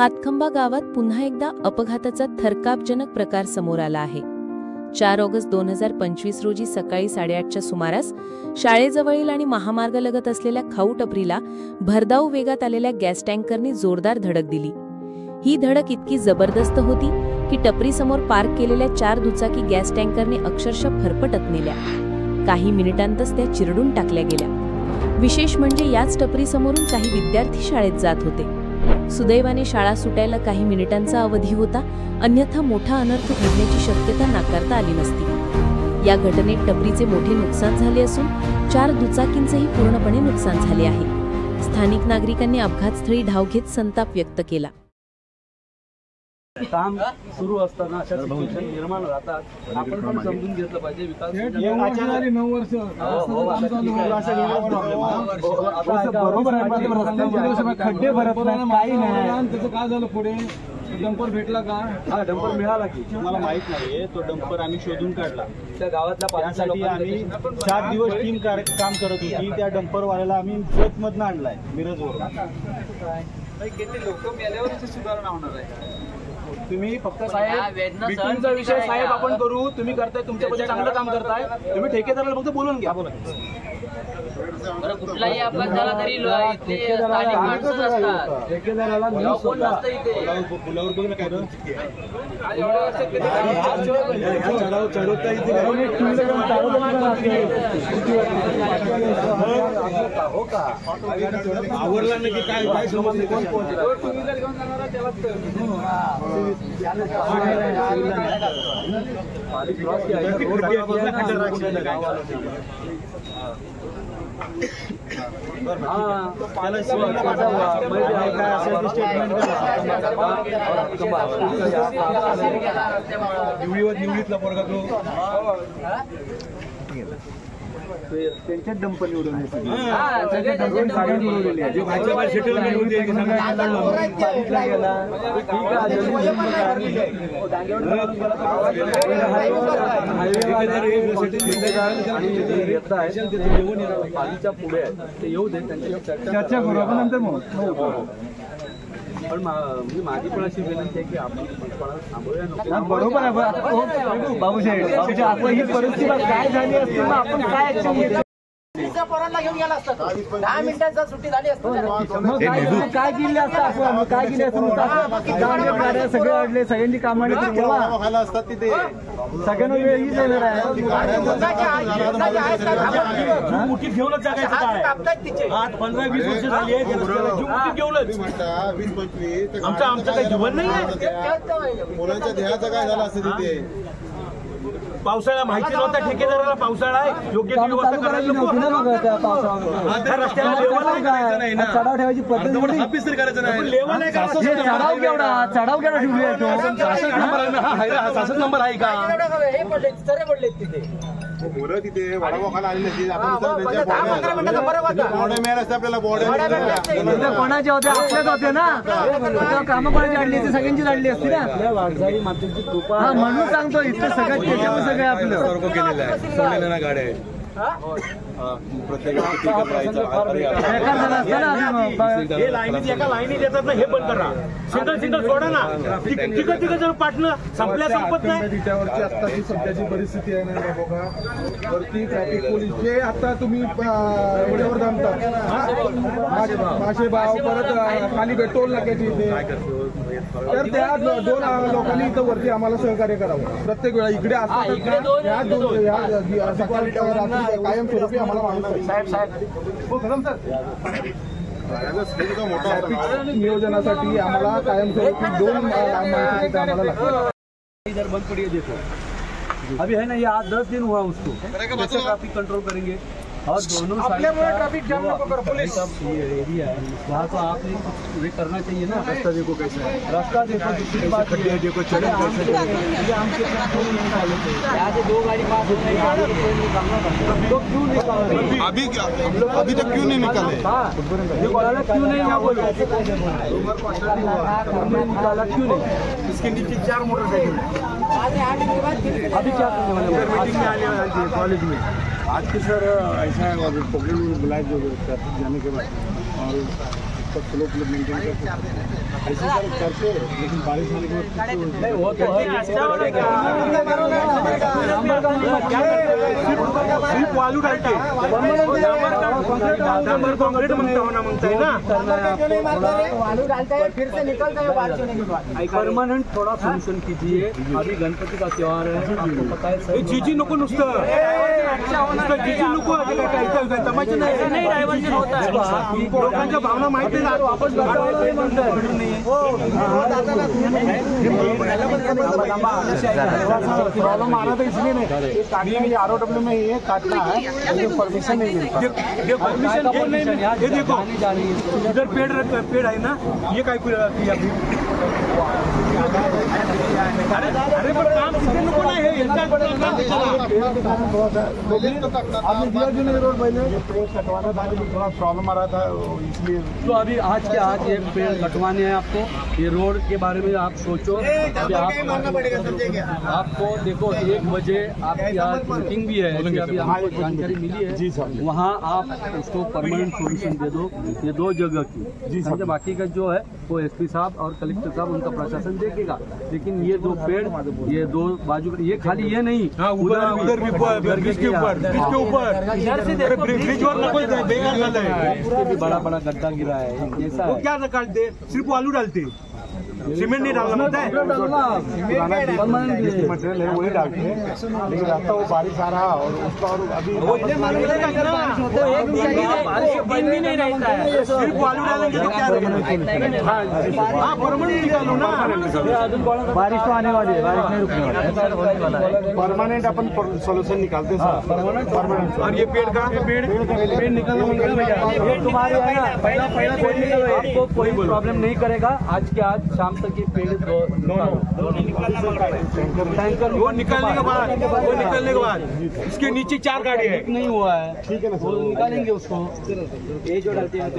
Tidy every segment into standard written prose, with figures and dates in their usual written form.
हातखंबा गावात पुन्हा एकदा अपघाताचा थरकापजनक प्रकार समोर आला आहे। 4 ऑगस्ट 2025 रोजी सकाळी 8:30च्या सुमारास शाळेजवळील आणि महामार्गालगत असलेल्या खाऊ टपरीला भरधाव वेगात आलेल्या गॅस टँकरने जोरदार धडक दिली। ही धडक इतकी जबरदस्त होती की टपरीसमोर पार्क केलेल्या 4 दुचाकी गॅस टँकरने अक्षरशः फरफटत नेल्या। काही मिनिटांतच त्या चिरडून टाकल्या गेल्या। विशेष म्हणजे याच टपरीसमोरून काही विद्यार्थी शाळेत जात होते। सुदैवाने शाळा सुटायला काही मिनिटांचा अवधी होता, अन्यथा मोठा अनर्थ घडण्याची शक्यता नाकारता आली नसती। या घटनेत टपरीचे मोठे नुकसान झाले असून 4 दुचाकींचेही पूर्णपणे नुकसान झाले आहे। स्थानिक नागरिकांनी अपघातस्थळी धाव घेत संताप व्यक्त केला। काम सुरू असताना अशा सिच्युएशन निर्माण होतात, आपण पण समजून घेतलं पाहिजे। विकास 9 वर्ष बरोबर आहे, खड्डे भरत नाही, काही नाही। त्याचं काय झालं पुढे? डंपर भेटला का? हा, डंपर मिळाला की मला माहित नाहीये। तो डंपर आम्ही शोधून काढला। त्या गावातल्या त्यासाठी आम्ही 4 दिवस टीम काम करत होती। त्या डंपर वाल्याला आम्ही जतमधनं आणलाय, मिरजवरून। किती लोक मेल्यावर सुधारणा होणार आहे? तुम्ही फक्त साहेब मीटिंगचा विषय साहेब आपण करू, तुम्ही करताय, तुमच्याबद्दल चांगलं काम करताय, तुम्ही ठेकेदाराला फक्त बोलून घ्या। कुठलाही अपघात झाला तरी इथे स्थानिक माणसंच असतात। ठेकेदाराला कोण नसतं इथे। पुलावर बघ ना काय हो का आवरला नाही की काय काय समजलं? कोण पोहोचला? टू व्हीलर घेऊन जाणारा त्यालाच निवडीतला पोरगा तो त्यांच्याच डंपर निवडून पालीच्या पुढे ते येऊ दे, त्यांची चर्चा करू आपण नंतर। मग पण माझी पण अशी विनंती आहे की आपण थांबूया नको। बरोबर आहे बाबूसाहेब, आपण ही परिस्थिती काय झाली असते ना, आपण काय ऍक्शन घेतो? पोरांना घेऊन गेला असता, 10 मिनिटांचा सुट्टी झाली असती। काय केले असतं आपण? काय केले असतं? सगळे अडले, सगळ्यांनी कामाने खायला असतात तिथे। सगळ्यांना वेळ हीच येणार आहे। मुठीत घेऊनच जगायचं काय? आज 15-20 वर्ष झाली आहे, मुठीत घेऊनच 20-25 आमचं काही जीवन नाही। मुलांच्या ध्येयाचं काय झालं असं तिथे? पावसाळा माहिती नव्हता ठेकेदाराला, पावसाळा आहे, योग्य ती व्यवस्था करायला नको। रस्त्याला लेवल नाही ना, चढाव ठेवायची पद्धत हापीस तरी करायचं नाही, लेवल नाही का? चढाव केवढा ठेवली आहे तो? 66 नंबर आहे का? हे पडले सरे पडले तिथे मुलं तिथे वडापाव आलेली नसतील, आपण 10-15 मिनिटाचा फरक होता। बॉड्या मिळाल्या असते आपल्याला, बॉड्या कोणाचे होते? आपल्याच होते ना। कामं कोणाची आणली असती? सगळ्यांची आणली असती ना। वाघजाई मातेची कृपा म्हणून सांगतो, इथं सगळं त्याच्यावर सगळं आपलं केलेलं आहे, सोडलेल्या गाड्या आहेत। हे लाईनीत एका लाईनीत येतात ना, हे बंद करा। सिंगल सोडा ना, तिघं पाठणं संपल्या संपत नाही। त्यावरची आत्ताची सध्याची परिस्थिती आहे ना बघा, वरती ट्रॅफिक पोलीस जे आता तुम्ही याच्यावर थांबतात, माशे भाव, परत खाली पेट्रोल नाक्याची इथे, तर त्या 2 लोकांनी इथं वरती आम्हाला सहकार्य करावं। प्रत्येक वेळा इकडे असतात, कायमस्वरूपी आम्हाला माणूस नियोजनासाठी आम्हाला कायमस्वरूपी 2 माणसं आम्हाला लागतात। इधर बंद पड़िए, देखो अभी है ना, ये 8-10 दिन हुआ उसको, कैसे ट्रैफिक कंट्रोल करेंगे? और दोनों ट्रैफिक जाम को करो पुलिस। ये एरिया है, वहाँ तो आपने कुछ करना चाहिए ना। रास्ता देखो कैसे है, रास्ता देखो, दूसरी बात खड्डे देखो, चढ़े कैसे यहाँ 2 गाड़ी पास हो रही है, तो क्यों निकाल? अभी तक क्यों नहीं निकाले? क्यों नहीं यहाँ बोलो, निकाला क्यों नहीं? इसके नीचे 4 मोटरसाइकिल है। अभी क्या करने वाले? मीटिंग में आने वाले थे कॉलेज में। आज के सर ऐसा है, प्रॉब्लम बुलाए जो ट्रैफिक जाने के बाद, और उसका फ्लो मेंटेन करके ऐसे सर करते लेकिन बारिश होने के बाद नहीं वो तो है सिर्फ वालू डालते डांबर कॉन्क्रीट मांगता है ना वालू डालते हैं फिर से निकलते हैं बारिश होने के बाद। परमानेंट थोड़ा सोल्यूशन कीजिए। अभी गणपति का त्योहार है, आपको पता है सर। जीजी नको नुसतं जीजी नको तमाशा नाही डायव्हर्जन होत आहे। लोकांच्या भावना माहिती नाही वापस प्रॉब्लम आ रहा था इसलिए नहीं काटने के लिए ROW में ये काटना है, परमिशन नहीं मिलता। ये देखो इधर पेड़ है ना, ये काय किया अभी? अरे पण काम किती नको नाही हे आपने दिया क्यों नहीं रोड पहले? पेड़ कटवाना था, थोड़ा प्रॉब्लम आ रहा था इसलिए। तो अभी आज के आज एक पेड़ कटवाने हैं आपको। ये रोड के बारे में आप सोचो। अभी आपको देखो 1 बजे आपकी आज मीटिंग भी है, अभी हमको जानकारी मिली है। जी सर। वहाँ आप उसको परमानेंट सोल्यूशन दे दो, ये 2 जगह की। जी सर। बाकी का जो है वो SP साहब और कलेक्टर साहब उनका प्रशासन देखेगा। लेकिन ये 2 पेड़, ये 2 बाजू, ये खाली ये नहीं, उधर भी ब्रिज के ऊपर ब्रिज वर नको बेकार झालंय। इसके भी बड़ा बड़ा गड्ढा गिरा है। कैसा वो है? क्या डालते? सिर्फ वालू डालते, सीमेंट नहीं डालना पड़ता है। मटेरियल है वही डालते हैं, लेकिन रास्ता वो बारिश आ रहा और उसका और अभी दिन भी नहीं रहता है। सिर्फ वालू डालेंगे तो क्या रहेगा? हाँ परमानेंट निकालो ना। बारिश तो आने वाली है, बारिश नहीं रुकने वाली है। परमानेंट अपन सोल्यूशन निकालते हैं परमानेंट। और ये पेड़ का पेड़ निकलना तुम्हारे पहला पेड़ निकलो, आपको कोई प्रॉब्लम नहीं करेगा। आज के आज शाम तक ये पेड़ टैंकर वो निकालने के बाद इसके नीचे 4 गाड़ी है। नहीं हुआ है, ठीक है ना, वो निकालेंगे उसको। ये जो डालते हैं तो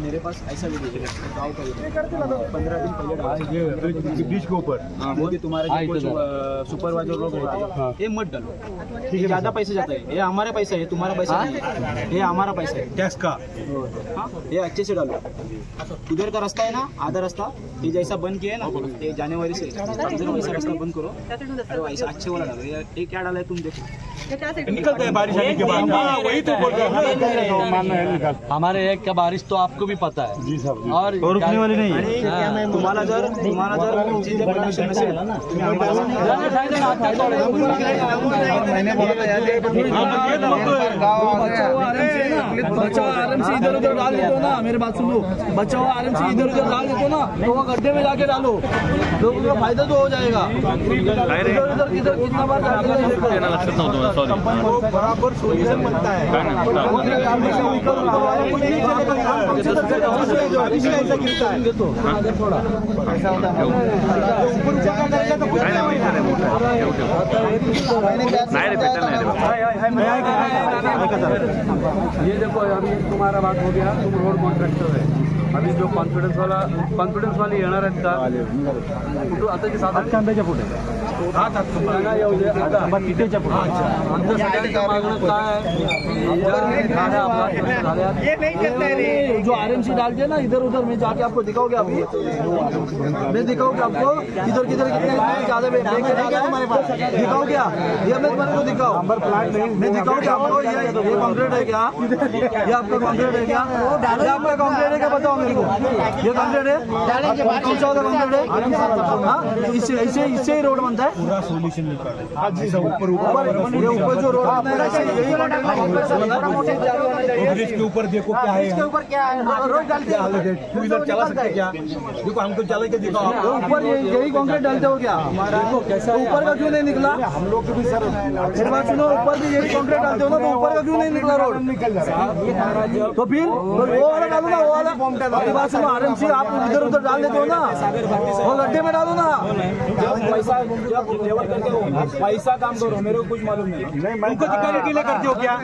मेरे पास ऐसा भी दीजिएगा गाँव का 15 दिन पहले ब्रिज के ऊपर मोदी तुम्हारे जो कुछ सुपरवाइजर लोग रहते हैं ये मत डालो, ये ज्यादा पैसे जाता है। ये हमारा पैसा है, तुम्हारा पैसा नहीं है, ये हमारा पैसा है टैक्स का। हाँ ये अच्छे से डालो। उधर का रास्ता है ना, आधा रास्ता ये जैसा बंद किया है ना, ये जनवरी से इधर वैसा रास्ता बंद करो, ऐसा अच्छे वाला डालो। ये क्या डाला है तुम देखो, निकलता है बारिश आने के बाद। हाँ वही तो बोल रहा हूँ। हमारे एक का बारिश तो आपको भी पता है जी साहब। और रुकने वाली नहीं है। तुम्हाला जर परमिशन नसेल बचाओ आराम से इधर उधर डाल देते हो ना, मेरे बात सुनो, बचाओ आराम से इधर उधर डाल देते हो ना, तो वो गड्ढे में जाके डालो, लोगों को फायदा तो हो जाएगा। इधर कितना बार बराबर सोल्यूशन बनता है। ऐसा गिरता है थोड़ा ऐसा होता है। ये देखो अभी तुम्हारा बात हो गया, तुम रोड कॉन्ट्रॅक्टर आहे। अभी जो कॉन्फिडन्स वाली येणार आहेत का? कुठं आता जे साधारण कांद्याच्या पुढे कितीच्या पुढे आमचं सगळ्यांचं मागणं काय है? जो RMC डालते हैं ना इधर उधर, मैं जाके आपको दिखाओगे अभी, मैं दिखाऊंगा आपको किधर किधर कितने ज्यादा हमारे पास दिखाओ क्या? ये मैं तुम्हारे को दिखाओ, मैं दिखाऊंगा आपको। ये कॉन्क्रीट है क्या? ये आपका कॉन्क्रीट है क्या? ये आपका कॉन्क्रीट है क्या बताओ मेरे को। ये कॉन्क्रीट है, कौन सा कॉन्क्रीट है? हाँ इससे ही रोड बनता है। पूरा सोल्यूशन निकाले ऊपर जो रोड ब्रिज के ऊपर देखो क्या है, इसके ऊपर क्या है, रोड डालते हैं, टू व्हीलर चला सकते क्या? देखो हमको चला के दिखाओ। ऊपर यही कॉन्क्रीट डालते हो क्या? देखो कैसा ऊपर का क्यों नहीं निकला? हम लोग भी सर मेरी बात सुनो, ऊपर भी यही कॉन्क्रीट डालते हो ना, तो ऊपर का क्यों नहीं निकला रोड? तो फिर वो वाला डालो ना, वो वाला मेरी बात सुनो, RMC आप इधर उधर डाल देते हो ना, वो गड्ढे में डालो ना। पैसा काम करो, मेरे को कुछ मालूम नहीं। उनको दिखाने के लिए करते हो क्या?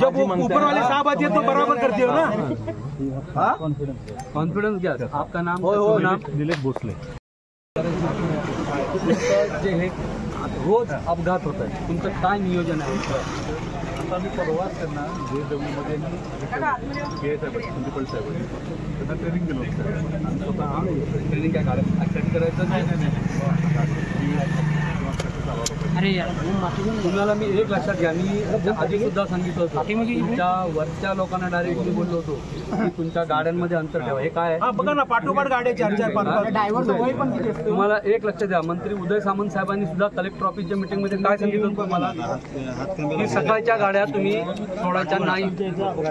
जब वो ऊपर वाले साहब आते हैं तो बराबर करते हो ना। कॉन्फिडन्स घ्या। आपका नाम? नाम दिलीप भोसले। जे हे रोज अपघात होत आहे, तुमचं काय नियोजन आहे? आता मी परवाच त्यांना JW मध्ये प्रिन्सिपल साहेब त्यांना ट्रेनिंग केलं होतं. स्वतः ट्रेनिंग काय ॲक्सेप्ट करायचं नाही. तुम्हाला मी एक लक्षात घ्या, मी आधी सुद्धा सांगितलं होतं तुमच्या वरच्या लोकांना डायरेक्ट मी बोललो होतो की तुमच्या गाड्यांमध्ये अंतर ठेवा. हे काय आहे बघा ना, पाठोपाठ गाड्या 4-4-5 तुम्हाला एक लक्षात द्या. मंत्री उदय सामंत साहेबांनी सुद्धा कलेक्टर ऑफिसच्या मीटिंगमध्ये काय सांगितलं होतं तुम्हाला की सकाळच्या गाड्या तुम्ही सोडायच्या नाही.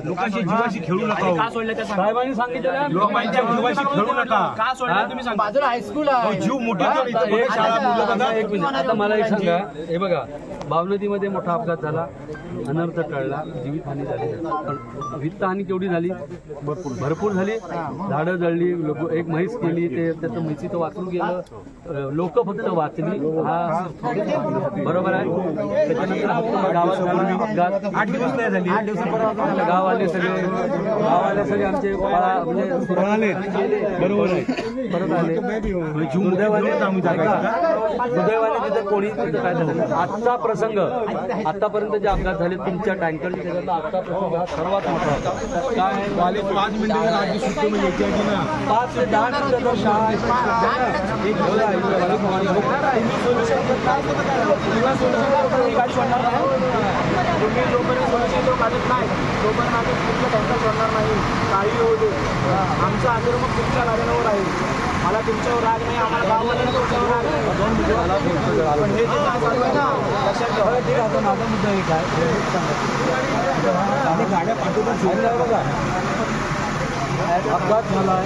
लोकांची जीवाशी खेळू नका. का सोडलं त्या साहेबांनी सांगितलं लोकांच्या जीवाशी खेळू नका. का सोडलं तुम्ही सांगा. बाजूला हायस्कूल आहे. जीव मोठा तर इथं बघा, शाळा मुलं बघा. एक मिनिट, आता मला एक सांगा. हे बघा, भावनदीमध्ये मोठा अपघात झाला, अनर्थ टळला, जीवितहानी झाली. पण वित्तहानी केवढी झाली? भरपूर झाली. झाडं जळली, लोक एक म्हैस केली, ते त्याचं म्हैसीचं वाचून गेलं, लोक फक्त वाचली. हा बरोबर आहे. त्याच्यानंतर गावात झाला अपघात, 8 दिवस नाही झाली. 8 दिवसापर्यंत गाववाले सगळे आमचे म्हणजे पळाले. बरोबर आहे. परत आले. दुर्दैवाने तिथे कोणी काय झालं. आजचा प्रसंग, आतापर्यंत जे अपघात झाले तुमच्या टँकरचे, त्याच्यातला आजचा प्रसंग हा सर्वात मोठा होता. काय 5 मिनिटं आधी सुट्टी म्हणजे याची आधी ना 5 ते 10 मिनिटं शाळा तुम्ही जोपर्यंत सोल्युशन तो काढत नाही तोपर्यंत आम्ही कुठलं टँकर सोडणार नाही. काही होऊ दे, आमचं आदर मग तुमच्या गाड्यांवर आहे. मला तुमच्यावर राग नाही, आम्हाला गावाला तुमच्यावर राग नाही. पण हे जे काय चालू आहे ना, लक्षात ठेवा. माझा मुद्दा एक आहे, गाड्या पाठोपाठ सोडल्या बघा. अपघात झालाय,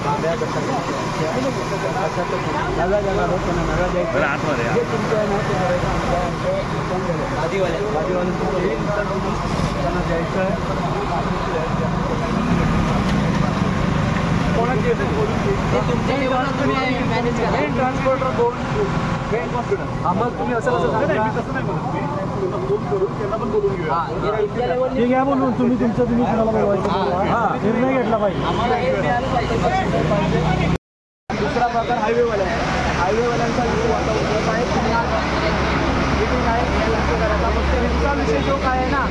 गाड्या कशा नव्या जागा होत त्यांना नव्या द्यायचं. हे तुमचं आहे ना, ते करायचं. आधीवाल्यांचं त्यांना द्यायचं आहे. कोणाची ट्रान्सपोर्टर आम्हाला तुम्ही असं ठीक आहे, बोलून तुम्ही कुणाला बोलवायचं निर्णय घेतला पाहिजे. दुसरा प्रकार हायवेवाल्यांचा मीटिंग आहे, लक्ष करायचा. फक्त इतका विषय जो काय आहे ना,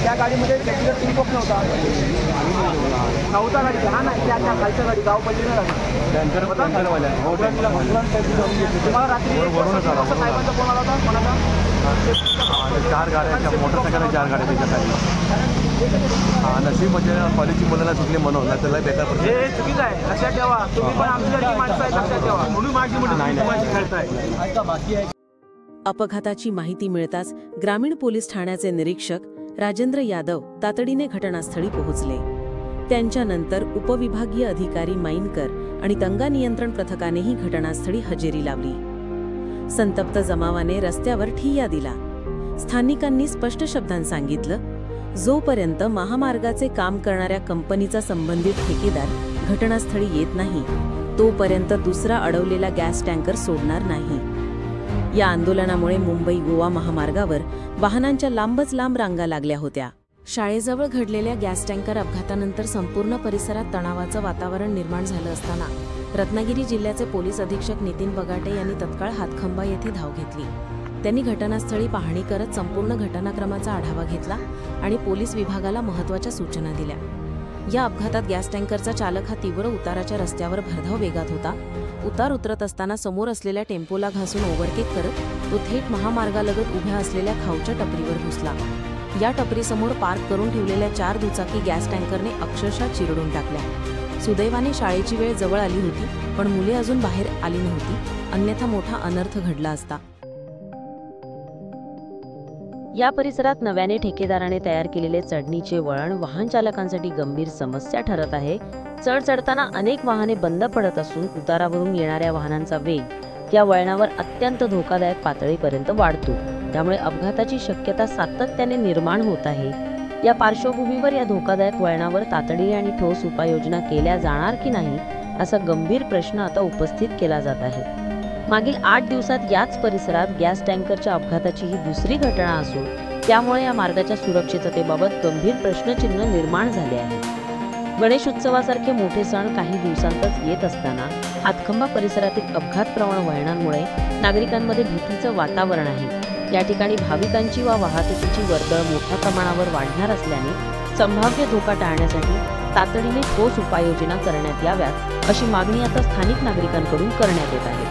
त्या गाडीमध्ये टेक्निकल टिपॉक नव्हता गाडी, लहान आहे त्या खालच्या गाडी, गाव पडलेली गाडी तुम्हाला रात्री साहेबांचा फोन आला होता. कोणाचा? 4 गाड्या, मोटरसायकल 4 गाड्या त्याच्याखाली. नशीब म्हणजे कॉलेजची मुलांना सुटले म्हणून, नाही त्याला बेकार हे चुकीचं आहे. लक्षात ठेवा, तुम्ही पण आमच्यासारखी माणसं आहे. लक्षात ठेवा. म्हणून माझी मुलं खेळताय. अपघाताची माहिती मिळताच ग्रामीण पोलीस ठाण्याचे निरीक्षक राजेंद्र यादव तातडीने घटनास्थळी पोहोचले. त्यांच्यानंतर उपविभागीय अधिकारी माईनकर आणि दंगा नियंत्रण पथकानेही घटनास्थळी हजेरी लावली. संतप्त जमावाने रस्त्यावर ठिय्या दिला. स्थानिकांनी स्पष्ट शब्दांत सांगितलं, जोपर्यंत महामार्गाचे काम करणाऱ्या कंपनीचा संबंधित ठेकेदार घटनास्थळी येत नाही तोपर्यंत दुसरा अडवलेला गॅस टँकर सोडणार नाही. या आंदोलनामुळे मुंबई गोवा महामार्गावर वाहनांच्या लांबच लांब रांगा लागल्या होत्या. शाळेजवळ घडलेल्या गॅस टँकर अपघातानंतर संपूर्ण परिसरात तणावाचं वातावरण निर्माण झालं असताना रत्नागिरी जिल्ह्याचे पोलीस अधीक्षक नितीन बगाटे यांनी तत्काळ हातखंबा येथे धाव घेतली. त्यांनी घटनास्थळी पाहणी करत संपूर्ण घटनाक्रमाचा आढावा घेतला आणि पोलीस विभागाला महत्त्वाच्या सूचना दिल्या. या अपघातात गॅस टँकरचा चालक हा तीव्र उताराच्या रस्त्यावर भरधाव वेगात होता. उतार उतरत असताना समोर असलेल्या टेम्पोला घासून ओव्हरटेक करत तो थेट महामार्गालगत उभ्या असलेल्या खाऊच्या टपरीवर घुसला. या टपरीसमोर पार्क करून ठेवलेल्या 4 दुचाकी गॅस टँकरने अक्षरशः चिरडून टाकल्या. सुदैवाने शाळेची वेळ जवळ आली होती, पण मुले अजून बाहेर आली नव्हती, अन्यथा मोठा अनर्थ घडला असता. या परिसरात नव्याने ठेकेदाराने तयार केलेले चढणीचे वळण वाहन चालकांसाठी गंभीर समस्या ठरत आहे. चढ चढताना अनेक वाहने बंद पडत असून उतारावरून येणाऱ्या वाहनांचा वेग या वळणावर अत्यंत धोकादायक पातळीपर्यंत वाढतो. त्यामुळे अपघाताची शक्यता सातत्याने निर्माण होत आहे. या पार्श्वभूमीवर या धोकादायक वळणावर तातडीने आणि ठोस उपाययोजना केल्या जाणार की नाही असा गंभीर प्रश्न आता उपस्थित केला जात आहे. मागील 8 दिवसात याच परिसरात गॅस टँकरच्या अपघाताची ही दुसरी घटना असून त्यामुळे या मार्गाच्या सुरक्षिततेबाबत गंभीर प्रश्नचिन्ह निर्माण झाले आहे. गणेश उत्सवासारखे मोठे सण काही दिवसांतच येत असताना हातखंबा परिसरातील अपघातप्रवण वळणांमुळे नागरिकांमध्ये भीतीचं वातावरण आहे। या ठिकाणी भाविकांची व वाहतुकीची वर्दळ मोठ्या प्रमाणावर वाढणार असल्याने संभाव्य धोका टाळण्यासाठी तातडीने ठोस उपाययोजना करण्यात याव्यात अशी मागणी आता स्थानिक नागरिकांकडून करण्यात येत आहे।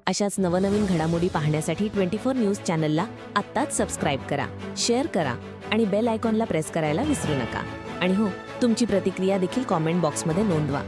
अशाच नवनवीन घडामोडी पाहण्यासाठी 24 न्यूज चॅनलला आत्ताच सबस्क्राईब करा, शेअर करा आणि बेल आयकॉनला प्रेस करायला विसरू नका। आणि हो, तुमची प्रतिक्रिया देखील कॉमेंट बॉक्समध्ये नोंदवा।